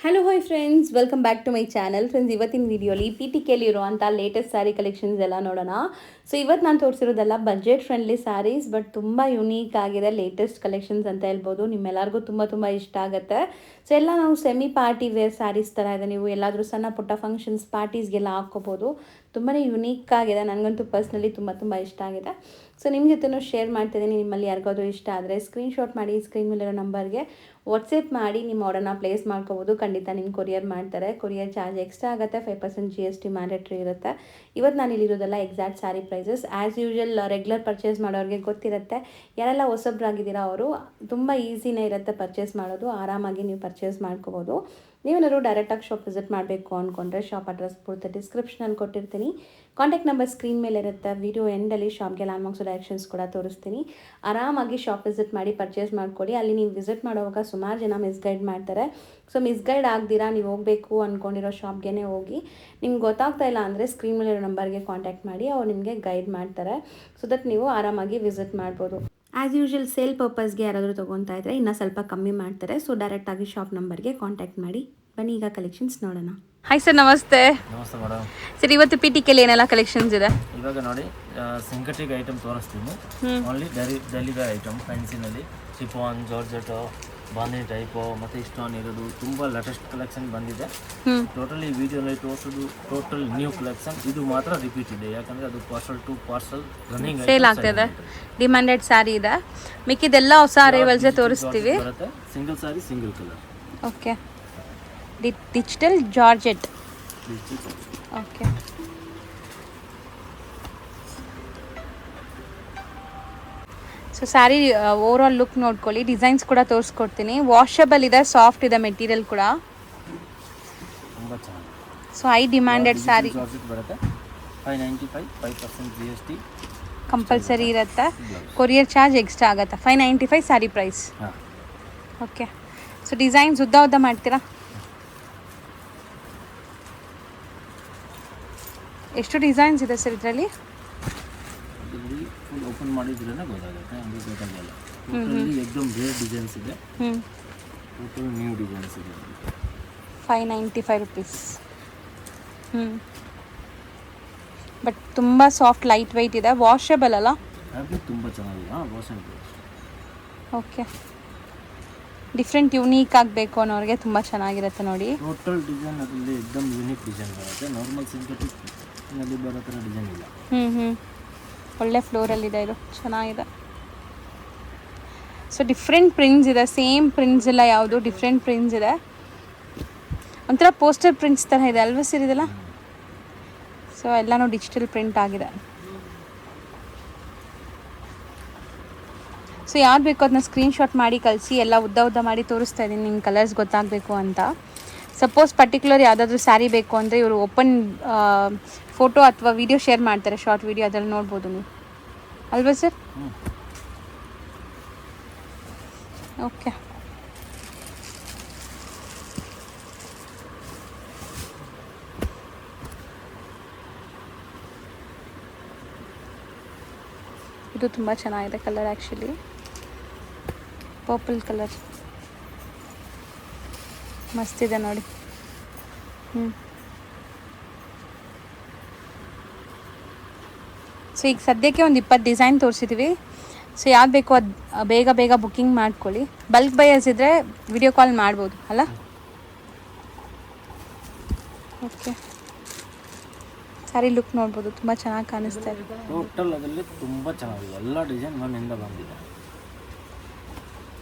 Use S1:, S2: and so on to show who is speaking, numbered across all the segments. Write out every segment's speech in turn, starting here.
S1: Hello hi friends, welcome back to my channel. Friends, ಇವತ್ತಿನ ವಿಡಿಯೋಲಿ P T ಕೆಲಿ ಇರುವಂಥ latest sari collections ಎಲ್ಲ ನೋಡೋಣ. ಸೊ ಇವತ್ತು ನಾನು ತೋರಿಸಿರೋದೆಲ್ಲ ಬಜೆಟ್ ಫ್ರೆಂಡ್ಲಿ ಸ್ಯಾರೀಸ್, ಬಟ್ ತುಂಬ ಯುನೀಕ್ ಆಗಿದೆ, ಲೇಟೆಸ್ಟ್ ಕಲೆಕ್ಷನ್ಸ್ ಅಂತ ಹೇಳ್ಬೋದು. ನಿಮ್ಮೆಲ್ಲರಿಗೂ ತುಂಬ ಇಷ್ಟ ಆಗುತ್ತೆ. ಸೊ ಎಲ್ಲ ನಾವು ಸೆಮಿ ಪಾರ್ಟಿ ವೇರ್ ಸ್ಯಾರೀಸ್ ಥರ ಇದೆ. ನೀವು ಎಲ್ಲಾದರೂ ಸಣ್ಣ ಪುಟ್ಟ ಫಂಕ್ಷನ್ಸ್ ಪಾರ್ಟೀಸ್ಗೆಲ್ಲ ಹಾಕ್ಕೋಬೋದು. ತುಂಬಾ ಯುನೀಕ್ ಆಗಿದೆ. ನನಗಂತೂ ಪರ್ಸ್ನಲಿ ತುಂಬ ಇಷ್ಟ ಆಗಿದೆ. ಸೊ ನಿಮ್ಮ ಜೊತೆನೂ ಶೇರ್ ಮಾಡ್ತಿದ್ದೀನಿ. ನಿಮ್ಮಲ್ಲಿ ಯಾರಿಗಾದ್ರೂ ಇಷ್ಟ ಆದರೆ ಸ್ಕ್ರೀನ್ಶಾಟ್ ಮಾಡಿ ಸ್ಕ್ರೀನ್ ಮೇಲಿರೋ ನಂಬರ್ಗೆ ವಾಟ್ಸಪ್ ಮಾಡಿ ನಿಮ್ಮ ಆರ್ಡರ್ನ ಪ್ಲೇಸ್ ಮಾಡ್ಕೋಬೋದು. ಖಂಡಿತ ನಿಮ್ಮ ಕೊರಿಯರ್ ಮಾಡ್ತಾರೆ. ಕೊರಿಯರ್ ಚಾರ್ಜ್ ಎಕ್ಸ್ಟ್ರಾ ಆಗುತ್ತೆ. 5% GST ಮ್ಯಾಂಡೇಟ್ರಿ ಇರುತ್ತೆ. ಇವತ್ತು ನಾನು ಇಲ್ಲಿರೋದೆಲ್ಲ exact sari prices. As usual regular purchase ಮಾಡೋರಿಗೆ ಗೊತ್ತಿರುತ್ತೆ. ಯಾರೆಲ್ಲ ಹೊಸಬ್ರಾಗಿದ್ದೀರಾ ಅವರು ತುಂಬ ಈಸಿನೇ ಇರುತ್ತೆ ಪರ್ಚೇಸ್ ಮಾಡೋದು. ಆರಾಮಾಗಿ ನೀವು ಪರ್ಚೇಸ್ ಮಾಡ್ಕೋಬೋದು. ನೀವೇನಾದ್ರು ಡೈರೆಕ್ಟಾಗಿ ಶಾಪ್ ವಿಸಿಟ್ ಮಾಡಬೇಕು ಅಂದ್ಕೊಂಡ್ರೆ ಶಾಪ್ ಅಡ್ರೆಸ್ ಪೂರ್ತಿ ಡಿಸ್ಕ್ರಿಪ್ಷನಲ್ಲಿ ಕೊಟ್ಟಿರ್ತೀನಿ. ಕಾಂಟ್ಯಾಕ್ಟ್ ನಂಬರ್ ಸ್ಕ್ರೀನ್ ಮೇಲೆ ಇರುತ್ತೆ. ವಿಡಿಯೋ ಎಂಡಲ್ಲಿ ಶಾಪ್ಗೆ ಲ್ಯಾಂಡ್ಮಾರ್ಕ್ಸ್ ಡೈರೆಕ್ಷನ್ಸ್ ಕೂಡ ತೋರಿಸ್ತೀನಿ. ಆರಾಮಾಗಿ ಶಾಪ್ ವಿಸಿಟ್ ಮಾಡಿ ಪರ್ಚೇಸ್ ಮಾಡ್ಕೊಳ್ಳಿ. ಅಲ್ಲಿ ನೀವು ವಿಸಿಟ್ ಮಾಡುವಾಗ ಸುಮಾರು ಜನ ಮಿಸ್ಗೈಡ್ ಮಾಡ್ತಾರೆ. ಸೊ ಮಿಸ್ಗೈಡ್ ಆಗ್ದಿರಾ ನೀವು ಹೋಗಬೇಕು ಅಂದ್ಕೊಂಡಿರೋ ಶಾಪ್ಗೆ ಹೋಗಿ. ನಿಮ್ಗೆ ಗೊತ್ತಾಗ್ತಾ ಇಲ್ಲ ಅಂದರೆ ಸ್ಕ್ರೀನ್ ಮೇಲಿರೋ ನಂಬರ್ಗೆ ಕಾಂಟ್ಯಾಕ್ಟ್ ಮಾಡಿ, ಅವ್ರು ನಿಮಗೆ ಗೈಡ್ ಮಾಡ್ತಾರೆ. ಸೊ ದಟ್ ನೀವು ಆರಾಮಾಗಿ ವಿಸಿಟ್ ಮಾಡ್ಬೋದು. ಆ್ಯಸ್ ಯೂಶುವಲ್ ಸೇಲ್ ಪರ್ಪಸ್ಗೆ ಯಾರಾದರೂ ತೊಗೊತಾ ಇದ್ದರೆ ಇನ್ನೂ ಸ್ವಲ್ಪ ಕಮ್ಮಿ ಮಾಡ್ತಾರೆ. ಸೊ ಡೈರೆಕ್ಟಾಗಿ ಶಾಪ್ ನಂಬರ್ಗೆ ಕಾಂಟ್ಯಾಕ್ಟ್ ಮಾಡಿ. ಬನ್ನಿ ಈಗ ಕಲೆಕ್ಷನ್ಸ್ ನೋಡೋಣ. ಹಾಯ್ ಸರ್, ನಮಸ್ತೆ.
S2: ನಮಸ್ತೆ ಮೇಡಮ್.
S1: ಸರ್, ಇವತ್ತು ಪಿ ಟಿ ಕೆಲಿ ಏನೆಲ್ಲ ಕಲೆಕ್ಷನ್ಸ್ ಇದೆ?
S2: ಇವಾಗ ನೋಡಿ, ಸಿಂಥೆಟಿಕ್ ಐಟಮ್ ತೋರಿಸ್ತೀನಿ. ಓನ್ಲಿ ಡೆಲಿ ವೇರ್ ಐಟಮ್, ಫ್ಯಾನ್ಸಿನಲ್ಲಿ ಶಿಫಾನ್, ಜಾರ್ಜೆಟ್, ಬಾಂದಿನಿ ಟೈಪು ಮತ್ತು ಇಸ್ಟಾನ್ ಇರೋದು ತುಂಬ ಲೇಟೆಸ್ಟ್ ಕಲೆಕ್ಷನ್ ಬಂದಿದೆ. ಟೋಟಲಿ ಈ ವಿಡಿಯೋನಲ್ಲಿ ತೋರಿಸೋದು ಟೋಟಲ್ ನ್ಯೂ ಕಲೆಕ್ಷನ್. ಇದು ಮಾತ್ರ ರಿಪೀಟ್ ಇದೆ, ಯಾಕಂದರೆ ಅದು parcel to parcel running
S1: sale ಆಗ್ತಿದೆ. ಡಿಮ್ಯಾಂಡೆಡ್ ಸ್ಯಾರಿ ಇದೆ. ಮಿಕ್ಕಿದೆಲ್ಲ ಹೊಸ ಅರೈವಲ್ಸೇ ತೋರಿಸ್ತೀವಿ.
S2: ಬರುತ್ತೆ single sari single colour.
S1: Okay, digital georgette. Okay, so sari overall look ನೋಡ್ಕೊಳ್ಳಿ. ಡಿಸೈನ್ಸ್ ಕೂಡ ತೋರಿಸ್ಕೊಡ್ತೀನಿ. ವಾಷಬಲ್ ಇದೆ, ಸಾಫ್ಟ್ ಇದೆ ಮೆಟೀರಿಯಲ್ ಕೂಡ.
S2: ತುಂಬ ಚೆನ್ನಾಗಿ.
S1: So high demanded sari.
S2: Georgette ಬರುತ್ತೆ 595, 5% GST
S1: ಕಂಪಲ್ಸರಿ ಇರುತ್ತೆ. ಕೊರಿಯರ್ ಚಾರ್ಜ್ ಎಕ್ಸ್ಟ್ರಾ ಆಗುತ್ತೆ. 595 sari price. Okay, so designs ಉದ್ದ ಮಾಡ್ತೀರಾ? ಎಷ್ಟು ಡಿಸೈನ್ಸ್ ಇದೆ ಸರ್ ಇದರಲ್ಲಿ?
S2: ಫುಲ್ ಓಪನ್ ಮಾಡಿದ್ರೇ ಗೊತ್ತಾಗುತ್ತೆ, ಹಂಗೆ ಗೊತ್ತಾಗಲ್ಲ. ಟೋಟಲಿ ಎಕ್ದಮ್ ರೇರ್ ಡಿಸೈನ್ಸ್ ಇದೆ. ಟೋಟಲ್ ನ್ಯೂ ಡಿಸೈನ್ಸ್ ಇದೆ.
S1: 595 ರುಪೀಸ್. ಬಟ್ ತುಂಬ ಸಾಫ್ಟ್ ಲೈಟ್ ವೆಯ್ಟ್ ಇದೆ. ವಾಷಬಲ್ ಅಲ್ಲ?
S2: ಫ್ಯಾಬ್ರಿಕ್ ತುಂಬ ಚೆನ್ನಾಗಿದೆ. Wash and wash.
S1: Okay, different unique ಆಗಬೇಕು ಅನ್ನೋರಿಗೆ ತುಂಬ ಚೆನ್ನಾಗಿರುತ್ತೆ ನೋಡಿ.
S2: ಟೋಟಲ್ ಡಿಸೈನ್ ಅದರಲ್ಲಿ ಎಕ್ದಮ್ ಯೂನಿಕ್ ಡಿಸೈನ್ ಬರುತ್ತೆ. ನಾರ್ಮಲ್ ಸಿಂಥೆಟಿಕ್ನಲ್ಲಿ ಬರೋ ಥರ ಡಿಸೈನ್ ಇಲ್ಲ.
S1: ಒಳ್ಳೆ ಫ್ಲೋರಲ್ಲಿದೆ, ಇದು ಚೆನ್ನಾಗಿದೆ. ಸೊ ಡಿಫ್ರೆಂಟ್ ಪ್ರಿಂಟ್ಸ್ ಇದೆ. ಸೇಮ್ ಪ್ರಿಂಟ್ಸ್ ಇಲ್ಲ, ಯಾವುದು ಡಿಫ್ರೆಂಟ್ ಪ್ರಿಂಟ್ಸ್ ಇದೆ. ಒಂಥರ ಪೋಸ್ಟರ್ ಪ್ರಿಂಟ್ಸ್ ಥರ ಇದೆ ಅಲ್ವಾ ಸರ್ ಇದೆಲ್ಲ? ಸೊ ಎಲ್ಲನೂ ಡಿಜಿಟಲ್ ಪ್ರಿಂಟ್ ಆಗಿದೆ. ಸೊ ಯಾವ್ದು ಬೇಕೋ ಅದನ್ನ ಸ್ಕ್ರೀನ್ಶಾಟ್ ಮಾಡಿ ಕಳಿಸಿ. ಎಲ್ಲ ಉದ್ದ ಮಾಡಿ ತೋರಿಸ್ತಾ ಇದ್ದೀನಿ ನಿಮ್ಮ ಕಲರ್ಸ್ ಗೊತ್ತಾಗಬೇಕು ಅಂತ. ಸಪೋಸ್ ಪರ್ಟಿಕ್ಯುಲರ್ ಯಾವುದಾದ್ರೂ ಸ್ಯಾರಿ ಬೇಕು ಅಂದರೆ ಇವರು ಓಪನ್ ಫೋಟೋ ಅಥವಾ ವಿಡಿಯೋ ಶೇರ್ ಮಾಡ್ತಾರೆ, ಶಾರ್ಟ್ ವಿಡಿಯೋ, ಅದರಲ್ಲಿ ನೋಡ್ಬೋದು ನೀವು ಅಲ್ವಾ ಸರ್? ಓಕೆ, ಇದು ತುಂಬ ಚೆನ್ನಾಗಿದೆ ಕಲರ್. ಆ್ಯಕ್ಚುಲಿ ಪರ್ಪಲ್ ಕಲರ್ ಮಸ್ತಿದೆ ನೋಡಿ. ಸೊ ಈಗ ಸದ್ಯಕ್ಕೆ ಒಂದು 20 ಡಿಸೈನ್ ತೋರಿಸಿದ್ದೀವಿ. ಸೊ ಯಾವ್ದು ಬೇಕೋ ಅದು ಬೇಗ ಬುಕ್ಕಿಂಗ್ ಮಾಡ್ಕೊಳ್ಳಿ. ಬಲ್ಕ್ ಬೈಯರ್ಸ್ ಇದ್ದರೆ ವಿಡಿಯೋ ಕಾಲ್ ಮಾಡ್ಬೋದು ಅಲ್ಲ? ಓಕೆ, ಸ್ಯಾರಿ ಲುಕ್ ನೋಡ್ಬೋದು, ತುಂಬ ಚೆನ್ನಾಗಿ ಕಾಣಿಸ್ತಾ ಇದೆ.
S2: ಟೋಟಲ್ ಅದರಲ್ಲಿ ತುಂಬ ಚೆನ್ನಾಗಿದೆ. ಎಲ್ಲ ಡಿಸೈನ್ ನನ್ನಿಂದ ಬಂದಿದೆ.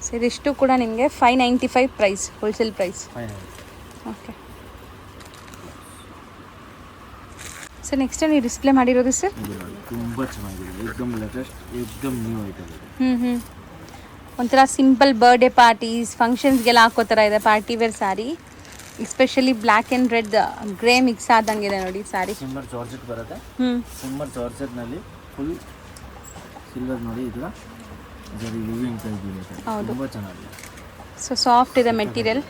S1: ಸೊ ಇದಿಷ್ಟು ಕೂಡ ನಿಮಗೆ 595 price, wholesale price. Okay sir, next ನೀವು ಡಿಸ್ಪ್ಲೇ ಮಾಡಿರೋದು ಸರ್?
S2: ತುಂಬ ಚೆನ್ನಾಗಿದೆ, ಎಕ್ದಮ್ ಲೇಟೆಸ್ಟ್, ಎಕ್ದಮ್ ನ್ಯೂ ಐಟಮ್ ಇದೆ.
S1: ಒಂಥರ ಸಿಂಪಲ್ ಬರ್ಡೇ ಪಾರ್ಟೀಸ್, ಫಂಕ್ಷನ್ಸ್ಗೆಲ್ಲ ಹಾಕೋ ಥರ ಇದೆ party wear sari. Especially black and red grey mix ಆದಂಗಿದೆ ನೋಡಿ ಸ್ಯಾರಿ.
S2: ಸಿಮ್ಮರ್ ಜಾರ್ಜೆಟ್ ಬರುತ್ತೆ. ಸಿಮ್ಮರ್ ಜಾರ್ಜೆಟ್ನಲ್ಲಿ ಫುಲ್ ಸಿಲ್ವರ್ ನೋಡಿ, ಇದರ ವಿವಿಂಗ್ ಟೈಪ್ ಇದೆ. ತುಂಬ ಚೆನ್ನಾಗಿದೆ.
S1: ಸೊ ಸಾಫ್ಟ್ ಇದೆ ಮೆಟೀರಿಯಲ್.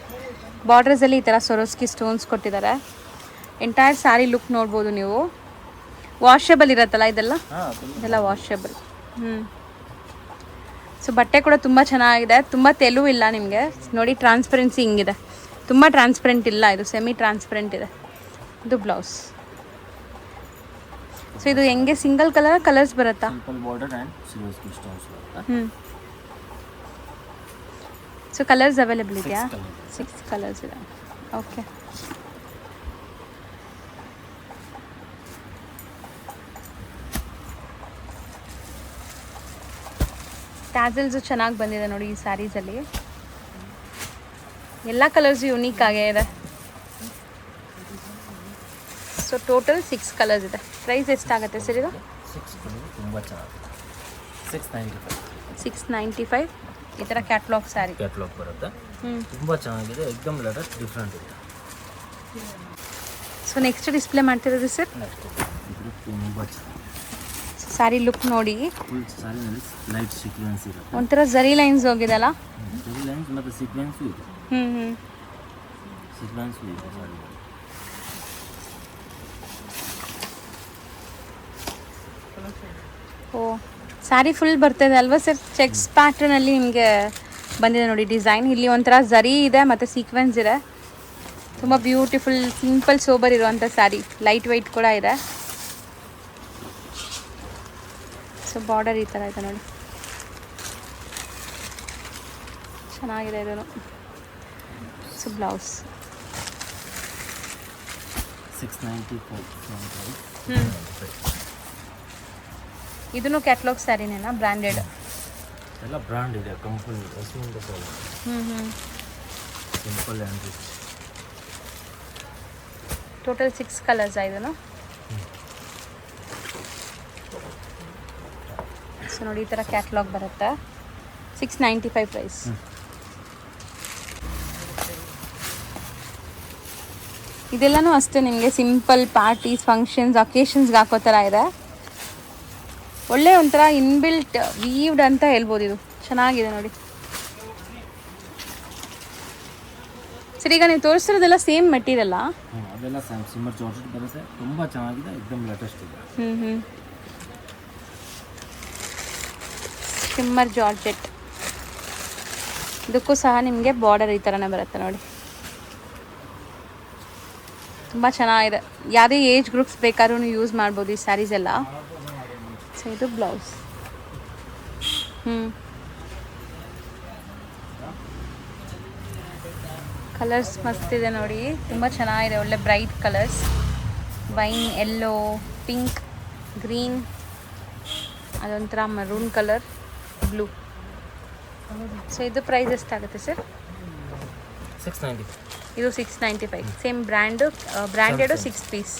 S1: ಬಾರ್ಡರ್ಸಲ್ಲಿ ಈ ಥರ ಸೊರೋಸ್ಕಿ ಸ್ಟೋನ್ಸ್ ಕೊಟ್ಟಿದ್ದಾರೆ. ಎಂಟೈರ್ ಸ್ಯಾರಿ ಲುಕ್ ನೋಡ್ಬೋದು ನೀವು. ವಾಷಬಲ್ ಇರುತ್ತಲ್ಲ ಇದೆಲ್ಲ? ಇದೆಲ್ಲ ವಾಷಬಲ್. ಸೊ ಬಟ್ಟೆ ಕೂಡ ತುಂಬ ಚೆನ್ನಾಗಿದೆ, ತುಂಬ ತೆಲು ಇಲ್ಲ ನಿಮಗೆ ನೋಡಿ. ಟ್ರಾನ್ಸ್ಪರೆನ್ಸಿ ಹಿಂಗಿದೆ, ತುಂಬ ಟ್ರಾನ್ಸ್ಪರೆಂಟ್ ಇಲ್ಲ, ಇದು ಸೆಮಿ ಟ್ರಾನ್ಸ್ಪರೆಂಟ್ ಇದೆ. ಇದು ಬ್ಲೌಸ್. ಸೊ ಇದು ಹೆಂಗೆ ಸಿಂಗಲ್ ಕಲರ್ಸ್ ಬರುತ್ತಾ?
S2: Simple border and silver stones ಬರುತ್ತೆ.
S1: ಹ್ಞೂ. ಸೊ ಕಲರ್ಸ್ ಅವೈಲೇಬಲ್ ಇದೆಯಾ? 6 ಕಲರ್ಸ್ ಇದೆ. ಓಕೆ. ಟ್ಯಾಸಲ್ಸು ಚೆನ್ನಾಗಿ ಬಂದಿದೆ ನೋಡಿ ಈ ಸ್ಯಾರೀಸಲ್ಲಿ. ಎಲ್ಲ ಕಲರ್ಸು ಯುನೀಕ್ ಆಗೇ ಇದೆ. ಸೊ ಟೋಟಲ್ 6 ಕಲರ್ಸ್ ಇದೆ. ಪ್ರೈಸ್ ಎಷ್ಟಾಗುತ್ತೆ ಸರ್ ಇದು?
S2: 6 ಕಲರ್ ತುಂಬ ಚೆನ್ನಾಗಿದೆ.
S1: 695 ಈ ಥರ ಕ್ಯಾಟ್ಲಾಗ್ ಸ್ಯಾರಿ.
S2: ಕ್ಯಾಟ್ಲಾಗ್ ಬರುತ್ತೆ. ತುಂಬ ಚೆನ್ನಾಗಿದೆ, ಎಕ್ದಮ್ ಲೇಟೆಸ್ಟ್ ಡಿಫ್ರೆಂಟ್ ಇದೆ.
S1: ಸೊ ನೆಕ್ಸ್ಟ್ ಡಿಸ್ಪ್ಲೇ ಮಾಡ್ತಿರೋದು ಸರ್?
S2: ನೆಕ್ಸ್ಟ್ ಇದು ತುಂಬ ಚೆನ್ನಾಗಿದೆ.
S1: ಸ್ಯಾರಿ ಲುಕ್ ನೋಡಿ,
S2: ಫುಲ್ ಸ್ಯಾರಿನಲ್ಲಿ ಲೈಟ್ ಸೀಕ್ವೆನ್ಸ್ ಇರುತ್ತೆ.
S1: ಒಂಥರ ಝರಿ ಲೈನ್ಸ್ ಹೋಗಿದೆಲ್ಲ.
S2: ಝರಿ ಲೈನ್ಸ್ ಮತ್ತು ಸೀಕ್ವೆನ್ಸು ಇದೆ. ಸೀಕ್ವೆನ್ಸು ಇದೆ ಸಾರಿ.
S1: ಓ ಸ್ಯಾರಿ ಫುಲ್ ಬರ್ತಿದೆ ಅಲ್ವಾ ಸರ್? ಚೆಕ್ಸ್ ಪ್ಯಾಟ್ರನಲ್ಲಿ ನಿಮಗೆ ಬಂದಿದೆ ನೋಡಿ ಡಿಸೈನ್. ಇಲ್ಲಿ ಒಂಥರ ಝರಿ ಇದೆ ಮತ್ತು ಸೀಕ್ವೆನ್ಸ್ ಇದೆ. ತುಂಬ ಬ್ಯೂಟಿಫುಲ್ ಸಿಂಪಲ್ ಸೋಬರ್ ಇರುವಂಥ ಸ್ಯಾರಿ. ಲೈಟ್ ವೆಯ್ಟ್ ಕೂಡ ಇದೆ. ಸೊ ಬಾರ್ಡರ್ ಈ ಥರ ಇದೆ ನೋಡಿ, ಚೆನ್ನಾಗಿದೆ ಇದೂ. So blouse
S2: 695.
S1: ಇದನ್ನು ಕ್ಯಾಟ್ಲಾಗ್ ಸ್ಯಾರಿನೇನಾ? ಬ್ರ್ಯಾಂಡೆಡ್
S2: ಎಲ್ಲ ಬ್ರ್ಯಾಂಡ್ ಇದೆ company. Simple and rich.
S1: Total 6 colours ಇದನ್ನು. ಸೊ ನೋಡಿ ಈ ಥರ ಕ್ಯಾಟ್ಲಾಗ್ ಬರುತ್ತೆ. 695 ಪ್ರೈಸ್. ಇದೆಲ್ಲನೂ ಅಷ್ಟೇ ನಿಮಗೆ ಸಿಂಪಲ್ ಪಾರ್ಟೀಸ್, ಫಂಕ್ಷನ್ಸ್, ಅಕೇಶನ್ಸ್ಗೆ ಹಾಕೋ ಥರ ಇದೆ. ಒಳ್ಳೆ ಒಂಥರ ಇನ್ಬಿಲ್ಟ್ ವೀವ್ಡ್ ಅಂತ ಹೇಳ್ಬೋದು. ಇದು ಚೆನ್ನಾಗಿದೆ ನೋಡಿ ಸರ್. ಈಗ ನೀವು ತೋರಿಸಿರೋದೆಲ್ಲ ಸೇಮ್ ಮೆಟೀರಿಯಲ್ಲ?
S2: ಅದೆಲ್ಲ ಸಿಮ್ಮರ್ ಜಾರ್ಜೆಟ್ ಬರುತ್ತೆ. ತುಂಬ ಚೆನ್ನಾಗಿದೆ, ಎಕ್ದಮ್ ಲೇಟೆಸ್ಟ್ ಇದೆ.
S1: Shimmer georgette. ಇದಕ್ಕೂ ಸಹ ನಿಮಗೆ ಬಾರ್ಡರ್ ಈ ಥರನೇ ಬರುತ್ತೆ ನೋಡಿ. ತುಂಬ ಚೆನ್ನಾಗಿದೆ. ಯಾವುದೇ ಏಜ್ ಗ್ರೂಪ್ಸ್ ಬೇಕಾದ್ರೂ ಯೂಸ್ ಮಾಡ್ಬೋದು ಈ ಸ್ಯಾರೀಸ್ ಎಲ್ಲ. ಸೊ ಇದು ಬ್ಲೌಸ್. ಕಲರ್ಸ್ ಮಸ್ತಿದೆ ನೋಡಿ, ತುಂಬ ಚೆನ್ನಾಗಿದೆ. ಒಳ್ಳೆ bright colours. Wine, yellow, pink, green, ಅದೊಂಥರ ಮರೂನ್ ಕಲರ್, ಬ್ಲೂ. ಸೊ ಇದು ಪ್ರೈಸ್ ಎಷ್ಟಾಗುತ್ತೆ ಸರ್?
S2: 690.
S1: ಇದು 695. Same branded 6 piece.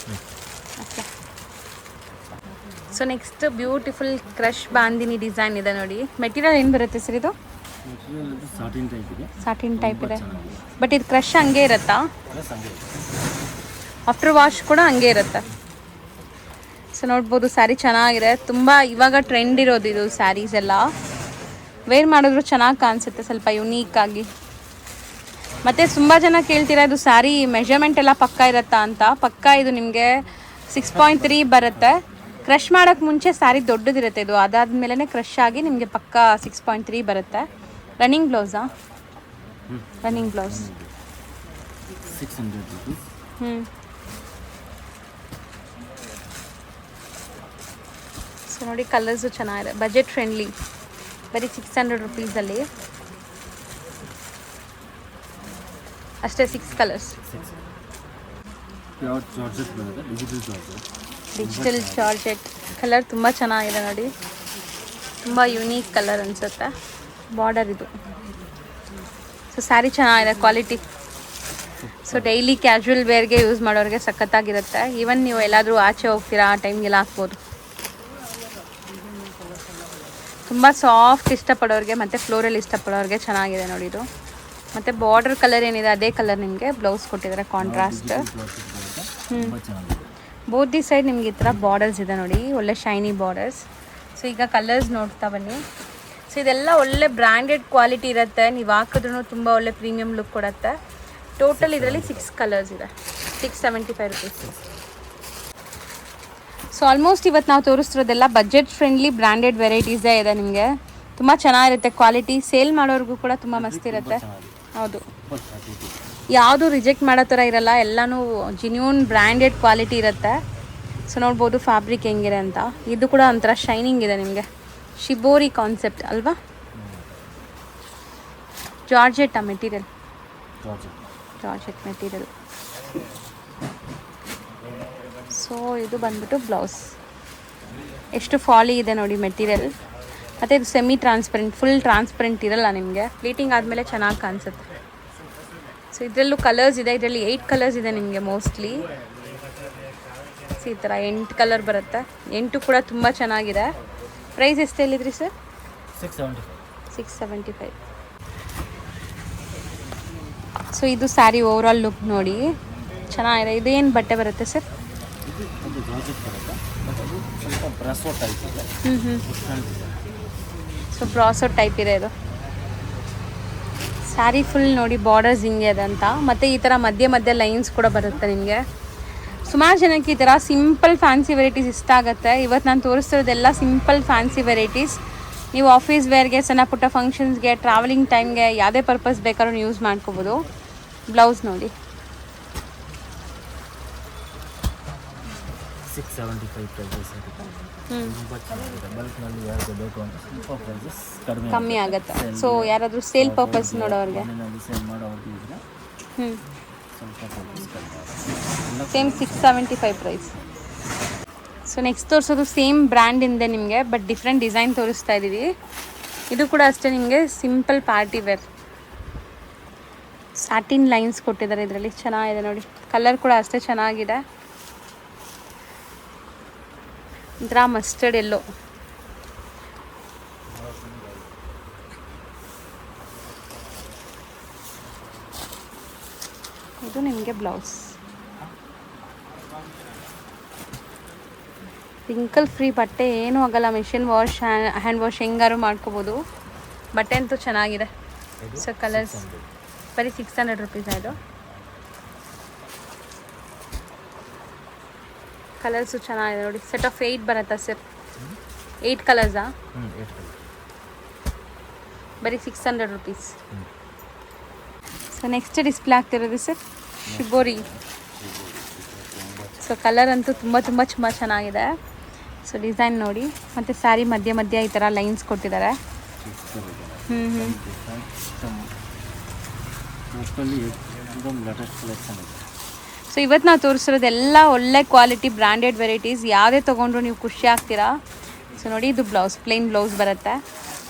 S1: Okay. So next beautiful crush bandhani design ಇದೆ ನೋಡಿ. ಮೆಟೀರಿಯಲ್ ಏನು ಬರುತ್ತೆ ಸರ್ ಇದು? ಸಾಟಿನ್ ಟೈಪ್ ಇದೆ. ಬಟ್ ಇದು ಕ್ರಶ್ ಹಂಗೆ ಇರುತ್ತಾ? ಆಫ್ಟರ್ ವಾಶ್ ಕೂಡ ಹಂಗೆ ಇರುತ್ತೆ. ಸೊ ನೋಡ್ಬೋದು ಸ್ಯಾರಿ ಚೆನ್ನಾಗಿದೆ. ತುಂಬ ಇವಾಗ ಟ್ರೆಂಡ್ ಇರೋದು ಇದು ಸ್ಯಾರೀಸ್ ಎಲ್ಲ. ವೇರ್ ಮಾಡಿದ್ರು ಚೆನ್ನಾಗಿ ಕಾಣಿಸುತ್ತೆ, ಸ್ವಲ್ಪ ಯುನೀಕಾಗಿ. ಮತ್ತು ತುಂಬ ಜನ ಕೇಳ್ತೀರಾ ಇದು ಸ್ಯಾರಿ ಮೆಷರ್ಮೆಂಟ್ ಎಲ್ಲ ಪಕ್ಕ ಇರುತ್ತಾ ಅಂತ. ಪಕ್ಕ ಇದು ನಿಮಗೆ 6.3 ಬರುತ್ತೆ. ಕ್ರಶ್ ಮಾಡೋಕ್ಕೆ ಮುಂಚೆ ಸ್ಯಾರಿ ದೊಡ್ಡದಿರುತ್ತೆ ಇದು. ಅದಾದಮೇಲೆ ಕ್ರಶ್ ಆಗಿ ನಿಮಗೆ ಪಕ್ಕ 6.3 ಬರುತ್ತೆ. ರನ್ನಿಂಗ್ ಬ್ಲೌಸಾ? Running blouse
S2: 600 rupees.
S1: ಸೊ ನೋಡಿ ಕಲರ್ಸು ಚೆನ್ನಾಗಿದೆ, ಬಜೆಟ್ ಫ್ರೆಂಡ್ಲಿ. ಬರೀ 600 ರುಪೀಸಲ್ಲಿ ಅಷ್ಟೇ. 6 ಕಲರ್ಸ್.
S2: ಪ್ಯೂರ್ ಜಾರ್ಜೆಟ್ ಬರುತ್ತೆ, digital georgette.
S1: Digital georgette colour ತುಂಬ ಚೆನ್ನಾಗಿದೆ ನೋಡಿ. ತುಂಬ ಯುನೀಕ್ ಕಲರ್ ಅನಿಸುತ್ತೆ. ಬಾರ್ಡರ್ ಇದು. ಸೊ ಸ್ಯಾರಿ ಚೆನ್ನಾಗಿದೆ, ಕ್ವಾಲಿಟಿ. ಸೊ ಡೈಲಿ ಕ್ಯಾಶುವಲ್ ವೇರ್ಗೆ ಯೂಸ್ ಮಾಡೋರಿಗೆ ಸಖತ್ತಾಗಿರುತ್ತೆ. ಈವನ್ ನೀವು ಎಲ್ಲಾದರೂ ಆಚೆ ಹೋಗ್ತೀರಾ ಆ ಟೈಮ್ಗೆಲ್ಲ ಹಾಕ್ಬೋದು. ತುಂಬ ಸಾಫ್ಟ್ ಇಷ್ಟಪಡೋರಿಗೆ ಮತ್ತು ಫ್ಲೋರಲ್ ಇಷ್ಟಪಡೋರಿಗೆ ಚೆನ್ನಾಗಿದೆ ನೋಡಿ ಇದು. ಮತ್ತು ಬಾರ್ಡರ್ ಕಲರ್ ಏನಿದೆ ಅದೇ ಕಲರ್ ನಿಮಗೆ ಬ್ಲೌಸ್ ಕೊಟ್ಟಿದ್ದಾರೆ, ಕಾಂಟ್ರಾಸ್ಟ್. ಬೋತ್ ದಿ ಸೈಡ್ ನಿಮ್ಗೆ ಈ ಥರ ಬಾರ್ಡರ್ಸ್ ಇದೆ ನೋಡಿ, ಒಳ್ಳೆ ಶೈನಿ ಬಾರ್ಡರ್ಸ್. ಸೊ ಈಗ ಕಲರ್ಸ್ ನೋಡ್ತಾ ಬನ್ನಿ. ಸೊ ಇದೆಲ್ಲ ಒಳ್ಳೆ ಬ್ರ್ಯಾಂಡೆಡ್ ಕ್ವಾಲಿಟಿ ಇರುತ್ತೆ. ನೀವು ಹಾಕಿದ್ರೂ ತುಂಬ ಒಳ್ಳೆ ಪ್ರೀಮಿಯಂ ಲುಕ್ ಕೊಡುತ್ತೆ. ಟೋಟಲ್ ಇದರಲ್ಲಿ 6 ಕಲರ್ಸ್ ಇದೆ. 675 ರುಪೀಸ್. ಸೊ ಆಲ್ಮೋಸ್ಟ್ ಇವತ್ತು ನಾವು ತೋರಿಸ್ತಿರೋದೆಲ್ಲ ಬಜೆಟ್ ಫ್ರೆಂಡ್ಲಿ ಬ್ರ್ಯಾಂಡೆಡ್ ವೆರೈಟೀಸೇ ಇದೆ. ನಿಮಗೆ ತುಂಬ ಚೆನ್ನಾಗಿರುತ್ತೆ ಕ್ವಾಲಿಟಿ. ಸೇಲ್ ಮಾಡೋರಿಗೂ ಕೂಡ ತುಂಬ ಮಸ್ತ್ ಇರುತ್ತೆ. ಹೌದು. ಯಾವುದು ರಿಜೆಕ್ಟ್ ಮಾಡೋ ಥರ ಇರಲ್ಲ, ಎಲ್ಲನೂ ಜಿನ್ಯೂನ್ ಬ್ರ್ಯಾಂಡೆಡ್ ಕ್ವಾಲಿಟಿ ಇರುತ್ತೆ. ಸೊ ನೋಡ್ಬೋದು ಫ್ಯಾಬ್ರಿಕ್ ಹೆಂಗಿದೆ ಅಂತ. ಇದು ಕೂಡ ಒಂಥರ ಶೈನಿಂಗ್ ಇದೆ ನಿಮಗೆ, ಶಿಬೋರಿ ಕಾನ್ಸೆಪ್ಟ್ ಅಲ್ವಾ. Georgette material, georgette material. So ಇದು ಬಂದ್ಬಿಟ್ಟು ಬ್ಲೌಸ್. ಎಷ್ಟು ಫಾಲಿ ಇದೆ ನೋಡಿ ಮೆಟೀರಿಯಲ್. ಮತ್ತು ಇದು ಸೆಮಿ ಟ್ರಾನ್ಸ್ಪರೆಂಟ್, ಫುಲ್ ಟ್ರಾನ್ಸ್ಪರೆಂಟ್ ಇರಲ್ಲ ನಿಮಗೆ. ಪ್ಲೀಟಿಂಗ್ ಆದಮೇಲೆ ಚೆನ್ನಾಗಿ ಕಾಣಿಸುತ್ತೆ. ಸೊ ಇದರಲ್ಲೂ ಕಲರ್ಸ್ ಇದೆ, ಇದರಲ್ಲಿ 8 ಕಲರ್ಸ್ ಇದೆ ನಿಮಗೆ ಮೋಸ್ಟ್ಲಿ. ಸೊ ಈ ಥರ 8 ಕಲರ್ ಬರುತ್ತೆ. 8 ಕೂಡ ತುಂಬ ಚೆನ್ನಾಗಿದೆ. ಪ್ರೈಸ್ ಎಷ್ಟು ಹೇಳಿದ್ರಿ ಸರ್? 675. ಸೊ ಇದು ಸ್ಯಾರಿ ಓವರಾಲ್ ಲುಕ್ ನೋಡಿ, ಚೆನ್ನಾಗಿದೆ. ಇದು ಏನು ಬಟ್ಟೆ ಬರುತ್ತೆ ಸರ್? ಸೊ ಬ್ರಾಸೋ ಟೈಪ್ ಇದೆ ಇದು. ಸ್ಯಾರಿ ಫುಲ್ ನೋಡಿ ಬಾರ್ಡರ್ಸ್ ಹಿಂಗೆ ಇದೆ ಅಂತ. ಮತ್ತು ಈ ಥರ ಮಧ್ಯೆ ಮಧ್ಯೆ ಲೈನ್ಸ್ ಕೂಡ ಬರುತ್ತೆ ನಿಮಗೆ. ಸುಮಾರು ಜನಕ್ಕೆ ಈ ಥರ ಸಿಂಪಲ್ ಫ್ಯಾನ್ಸಿ ವೆರೈಟೀಸ್ ಇಷ್ಟ ಆಗುತ್ತೆ. ಇವತ್ತು ನಾನು ತೋರಿಸ್ತಿರೋದೆಲ್ಲ ಸಿಂಪಲ್ ಫ್ಯಾನ್ಸಿ ವೆರೈಟೀಸ್. ನೀವು ಆಫೀಸ್ ವೇರ್ಗೆ, ಸಣ್ಣ ಪುಟ್ಟ ಫಂಕ್ಷನ್ಸ್ಗೆ, ಟ್ರಾವೆಲಿಂಗ್ ಟೈಮ್ಗೆ ಯಾವುದೇ ಪರ್ಪಸ್ ಬೇಕಾದ್ರೂ ಯೂಸ್ ಮಾಡ್ಕೋಬೋದು. ಬ್ಲೌಸ್ ನೋಡಿ
S2: 675
S1: ಕಮ್ಮಿ ಆಗುತ್ತೆ. ಸೊ ಯಾರಾದರೂ ಸೇಲ್ ಪರ್ಪಸ್ ನೋಡೋರಿಗೆ ಸೇಮ್ 675 ಪ್ರೈಸ್. ಸೊ ನೆಕ್ಸ್ಟ್ ತೋರಿಸೋದು ಸೇಮ್ ಬ್ರ್ಯಾಂಡಿಂದೆ ನಿಮಗೆ, ಬಟ್ ಡಿಫ್ರೆಂಟ್ ಡಿಸೈನ್ ತೋರಿಸ್ತಾ ಇದ್ದೀವಿ. ಇದು ಕೂಡ ಅಷ್ಟೇ ನಿಮಗೆ simple party wear. Satin lines ಕೊಟ್ಟಿದ್ದಾರೆ ಇದರಲ್ಲಿ, ಚೆನ್ನಾಗಿದೆ ನೋಡಿ. ಕಲರ್ ಕೂಡ ಅಷ್ಟೇ ಚೆನ್ನಾಗಿದೆ. ಒಂಥರ ಮಸ್ಟರ್ಡ್ ಎಲ್ಲೋ. ಇದು ನಿಮಗೆ ಬ್ಲೌಸ್. ರಿಂಕಲ್ ಫ್ರೀ ಬಟ್ಟೆ, ಏನೂ ಆಗಲ್ಲ. ಮಿಷಿನ್ ವಾಶ್, ಹ್ಯಾಂಡ್ ವಾಶ್ ಹೆಂಗಾರು ಮಾಡ್ಕೋಬೋದು. ಬಟ್ಟೆ ಅಂತೂ ಚೆನ್ನಾಗಿದೆ. ಸೊ ಕಲರ್ಸ್ ಬರೀ 600 ರುಪೀಸ್ ಆಯಿತು. ಕಲರ್ಸು ಚೆನ್ನಾಗಿದೆ ನೋಡಿ. ಸೆಟ್ ಆಫ್ 8 ಬರುತ್ತಾ ಸರ್? 8 ಕಲರ್ಸಾ? ಬರೀ 600 ರುಪೀಸ್. ಸೊ ನೆಕ್ಸ್ಟ್ ಡಿಸ್ಪ್ಲೇ ಆಗ್ತಿರೋದು ಸರ್ ಶಿಬೋರಿ. ಸೊ ಕಲರ್ ಅಂತೂ ತುಂಬ ತುಂಬ ತುಂಬ ಚೆನ್ನಾಗಿದೆ. ಸೊ ಡಿಸೈನ್ ನೋಡಿ. ಮತ್ತು ಸ್ಯಾರಿ ಮಧ್ಯ ಮಧ್ಯ ಈ ಥರ ಲೈನ್ಸ್ ಕೊಟ್ಟಿದ್ದಾರೆ. ಸೊ ಇವತ್ತು ನಾವು ತೋರಿಸಿರೋದೆಲ್ಲ ಒಳ್ಳೆ ಕ್ವಾಲಿಟಿ ಬ್ರ್ಯಾಂಡೆಡ್ ವೆರೈಟೀಸ್. ಯಾವುದೇ ತೊಗೊಂಡ್ರು ನೀವು ಖುಷಿ ಆಗ್ತೀರಾ. ಸೊ ನೋಡಿ ಇದು ಬ್ಲೌಸ್, ಪ್ಲೇನ್ ಬ್ಲೌಸ್ ಬರುತ್ತೆ.